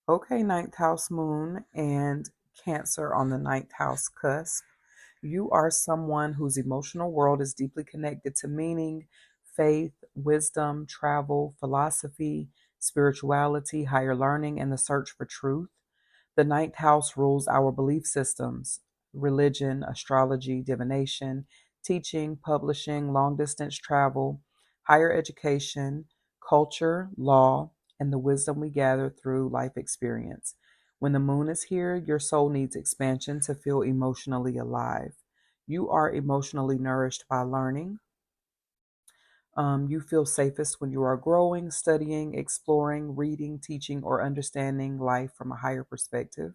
Okay, ninth house moon and Cancer on the ninth house cusp. You are someone whose emotional world is deeply connected to meaning, faith, wisdom, travel, philosophy, spirituality, higher learning, and the search for truth. The ninth house rules our belief systems, religion, astrology, divination, teaching, publishing, long distance travel, higher education, culture, law, and the wisdom we gather through life experience. When the moon is here, your soul needs expansion to feel emotionally alive. You are emotionally nourished by learning. You feel safest when you are growing, studying, exploring, reading, teaching, or understanding life from a higher perspective.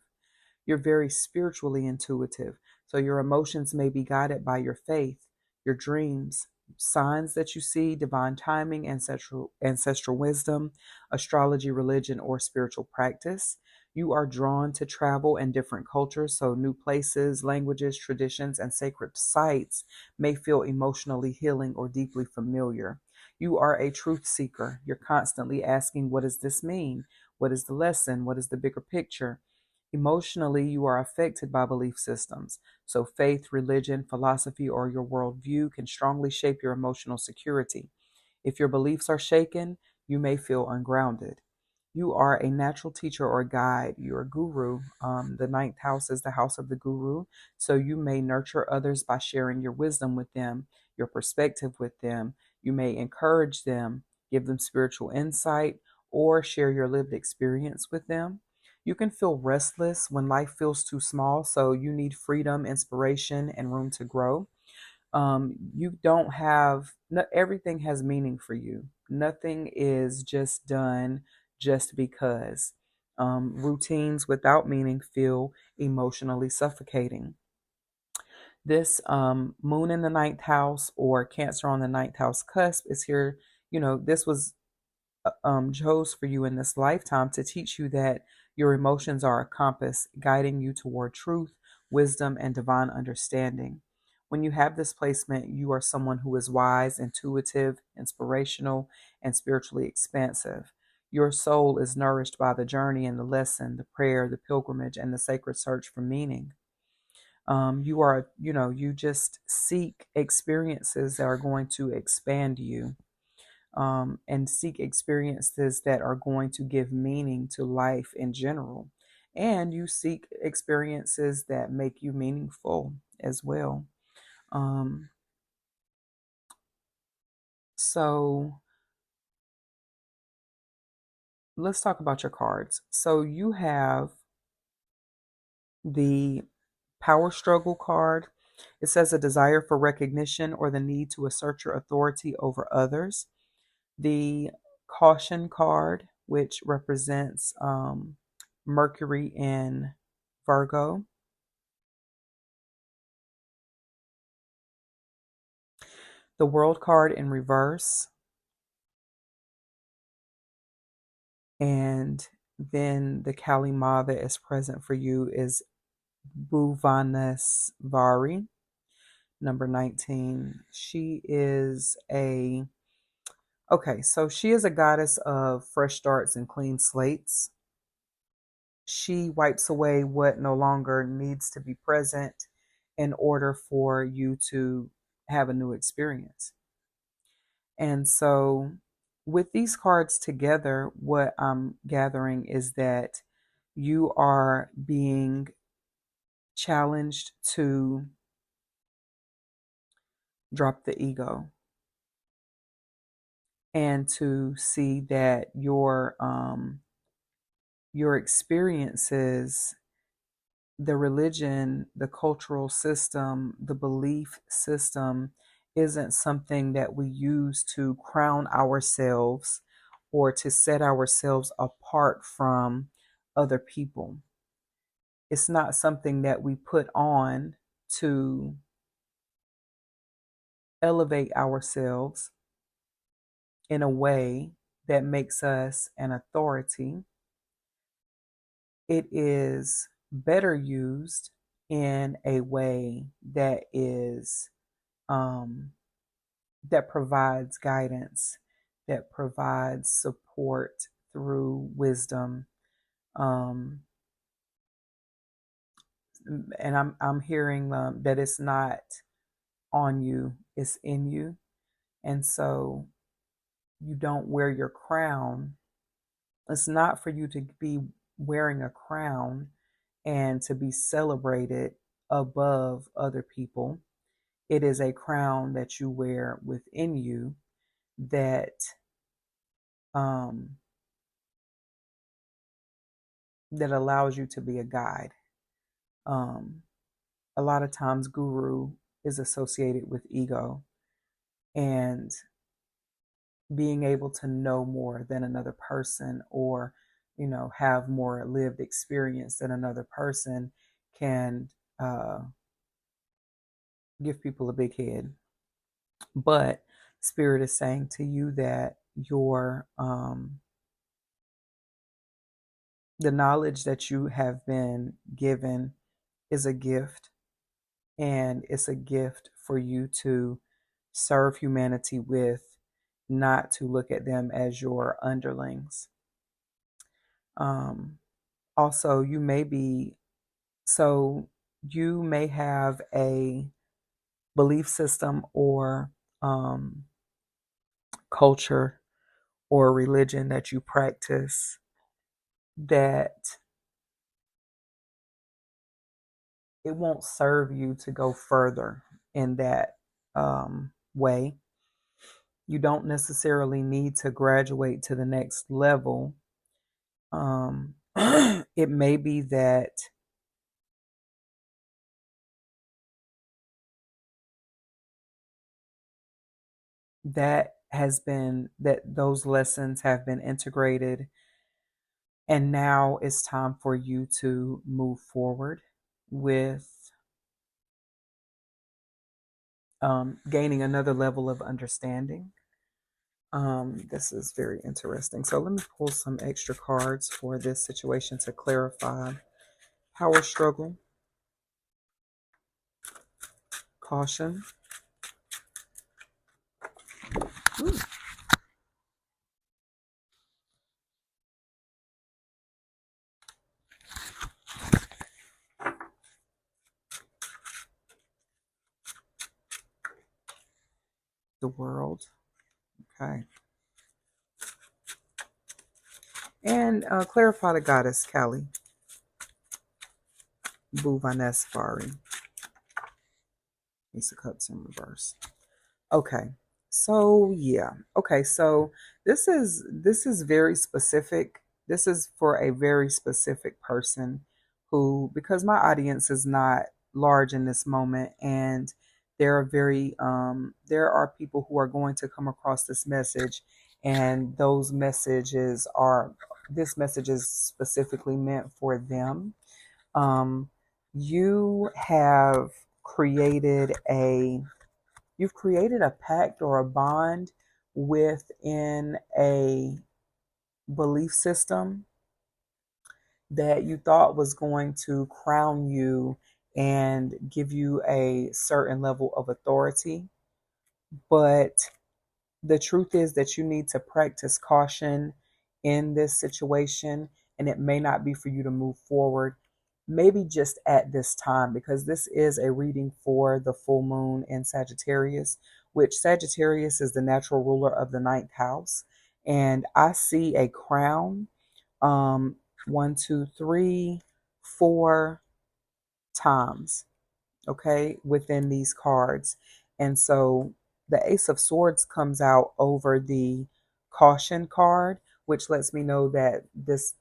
You're very spiritually intuitive. So your emotions may be guided by your faith, your dreams, signs that you see, divine timing, ancestral wisdom, astrology, religion, or spiritual practice. You are drawn to travel and different cultures, so new places, languages, traditions, and sacred sites may feel emotionally healing or deeply familiar. You are a truth seeker. You're constantly asking, what does this mean? What is the lesson? What is the bigger picture? Emotionally, you are affected by belief systems. So, faith, religion, philosophy, or your worldview can strongly shape your emotional security. If your beliefs are shaken, you may feel ungrounded. You are a natural teacher or guide. You're a guru. The ninth house is the house of the guru. So, you may nurture others by sharing your wisdom with them, your perspective with them. You may encourage them, give them spiritual insight, or share your lived experience with them. You can feel restless when life feels too small, so you need freedom, inspiration, and room to grow. You don't have, everything has meaning for you. Nothing is just done just because. Routines without meaning feel emotionally suffocating. This moon in the ninth house or Cancer on the ninth house cusp is here. This was chose for you in this lifetime to teach you that your emotions are a compass guiding you toward truth, wisdom, and divine understanding. When you have this placement, you are someone who is wise, intuitive, inspirational, and spiritually expansive. Your soul is nourished by the journey and the lesson, the prayer, the pilgrimage, and the sacred search for meaning. You just seek experiences that are going to expand you, and seek experiences that are going to give meaning to life in general. And you seek experiences that make you meaningful as well. Um, so let's talk about your cards. So you have the Power Struggle card. It says a desire for recognition or the need to assert your authority over others. The Caution card, which represents Mercury in Virgo. The World card in reverse. And then the Kali Ma that is present for you is Bhuvanesvari, number 19. She is a goddess of fresh starts and clean slates. She wipes away what no longer needs to be present in order for you to have a new experience. And so, with these cards together, what I'm gathering is that you are being challenged to drop the ego and to see that your experiences, the religion, the cultural system, the belief system isn't something that we use to crown ourselves or to set ourselves apart from other people. It's not something that we put on to elevate ourselves in a way that makes us an authority. It is better used in a way um, that provides guidance, that provides support through wisdom, Um, and I'm hearing that it's not on you, it's in you. And so you don't wear your crown. It's not for you to be wearing a crown and to be celebrated above other people. It is a crown that you wear within you that um, that allows you to be a guide. Um, a lot of times, guru is associated with ego and being able to know more than another person, or have more lived experience than another person, can uh, give people a big head. But spirit is saying to you that your the knowledge that you have been given is a gift, and it's a gift for you to serve humanity with, not to look at them as your underlings. um, Also, you may have a belief system or um, culture or religion that you practice that it won't serve you to go further in that way. You don't necessarily need to graduate to the next level. It may be that those lessons have been integrated, and now it's time for you to move forward with gaining another level of understanding. This is very interesting. So let me pull some extra cards for this situation to clarify. Power struggle, caution. Ooh, the world. Okay. And clarify the goddess Kali, Bhuvaneswari. Ace of Cups in reverse. Okay. So yeah. Okay. So this is very specific. This is for a very specific person who, because my audience is not large in this moment, and there are people who are going to come across this message, and this message is specifically meant for them. Um, you have created a You've created a pact or a bond within a belief system that you thought was going to crown you and give you a certain level of authority. But the truth is that you need to practice caution in this situation, and it may not be for you to move forward, maybe just at this time, because this is a reading for the full moon in Sagittarius, which Sagittarius is the natural ruler of the ninth house. And I see a crown, um, 1, 2, 3, 4 times, okay, within these cards. And so the Ace of Swords comes out over the caution card, which lets me know that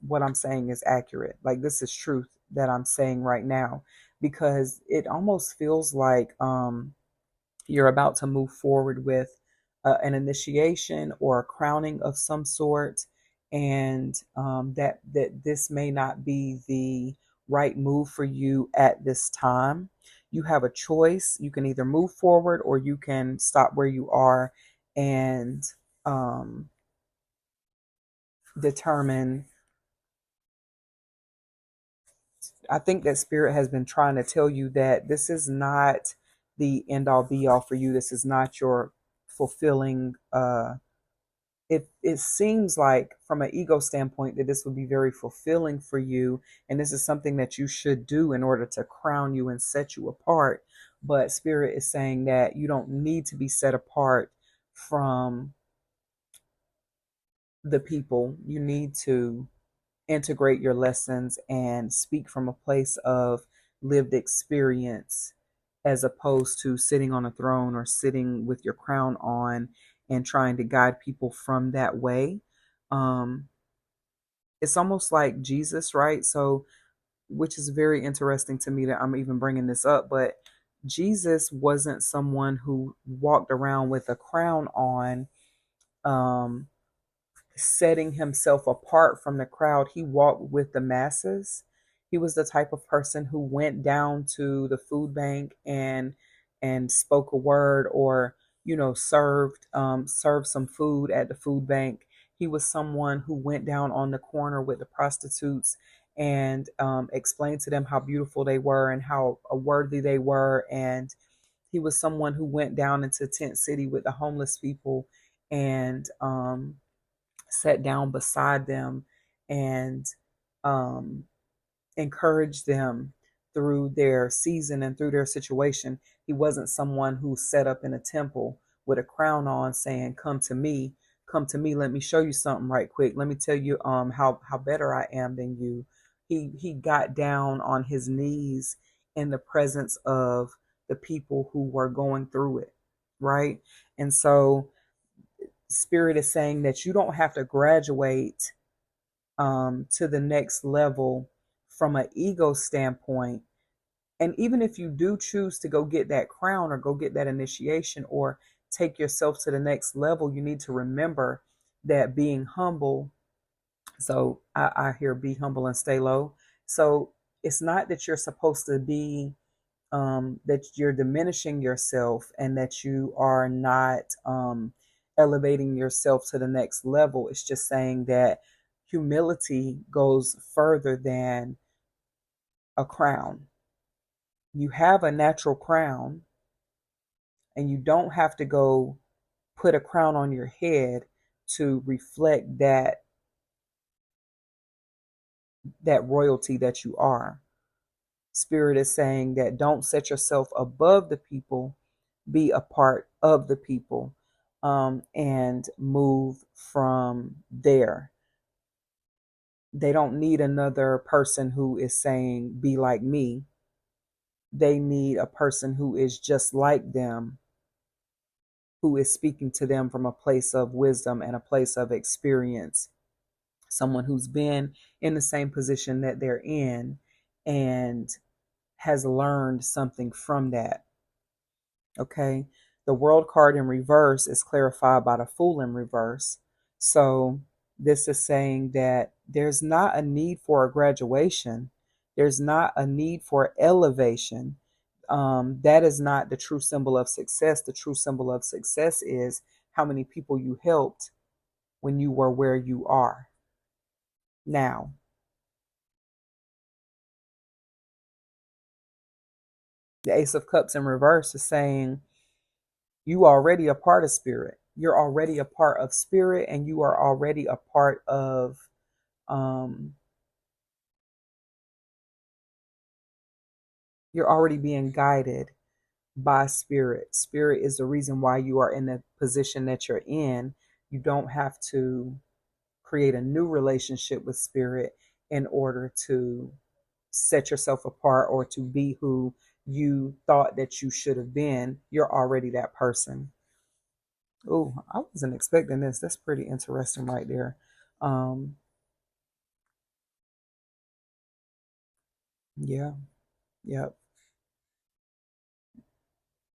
what I'm saying is accurate. Like, this is truth that I'm saying right now, because it almost feels like you're about to move forward with an initiation or a crowning of some sort, and that this may not be the right move for you at this time. You have a choice. You can either move forward, or you can stop where you are and um, determine. I think that spirit has been trying to tell you that this is not the end all be all for you. This is not your fulfilling it seems like from an ego standpoint that this would be very fulfilling for you, and this is something that you should do in order to crown you and set you apart. But spirit is saying that you don't need to be set apart from the people. You need to integrate your lessons and speak from a place of lived experience, as opposed to sitting on a throne or sitting with your crown on and trying to guide people from that way. Um, it's almost like Jesus, right? So, which is very interesting to me that I'm even bringing this up, but Jesus wasn't someone who walked around with a crown on, um, setting himself apart from the crowd. He walked with the masses. He was the type of person who went down to the food bank and spoke a word, or served some food at the food bank. He was someone who went down on the corner with the prostitutes and explained to them how beautiful they were and how worthy they were. And he was someone who went down into Tent City with the homeless people and sat down beside them and um, encouraged them through their season and through their situation. He wasn't someone who set up in a temple with a crown on saying, come to me, let me show you something right quick. Let me tell you how better I am than you." He got down on his knees in the presence of the people who were going through it, right? And so spirit is saying that you don't have to graduate to the next level from an ego standpoint. And even if you do choose to go get that crown or go get that initiation or take yourself to the next level, you need to remember that being humble. So I hear be humble and stay low. So it's not that you're supposed to be that you're diminishing yourself and that you are not elevating yourself to the next level. It's just saying that humility goes further than a crown. You have a natural crown, and you don't have to go put a crown on your head to reflect that royalty that you are. Spirit is saying that don't set yourself above the people, be a part of the people, and move from there. They don't need another person who is saying, be like me. They need a person who is just like them, who is speaking to them from a place of wisdom and a place of experience. Someone who's been in the same position that they're in and has learned something from that. Okay. The world card in reverse is clarified by the fool in reverse. So this is saying that there's not a need for a graduation. There's not a need for elevation. That is not the true symbol of success. The true symbol of success is how many people you helped when you were where you are now. The Ace of Cups in reverse is saying you are already a part of spirit. You're already a part of spirit, and you are already a part of um you're already being guided by spirit. Spirit is the reason why you are in the position that you're in. You don't have to create a new relationship with spirit in order to set yourself apart or to be who you thought that you should have been. You're already that person. Oh, I wasn't expecting this. That's pretty interesting right there. Um, yeah, yep.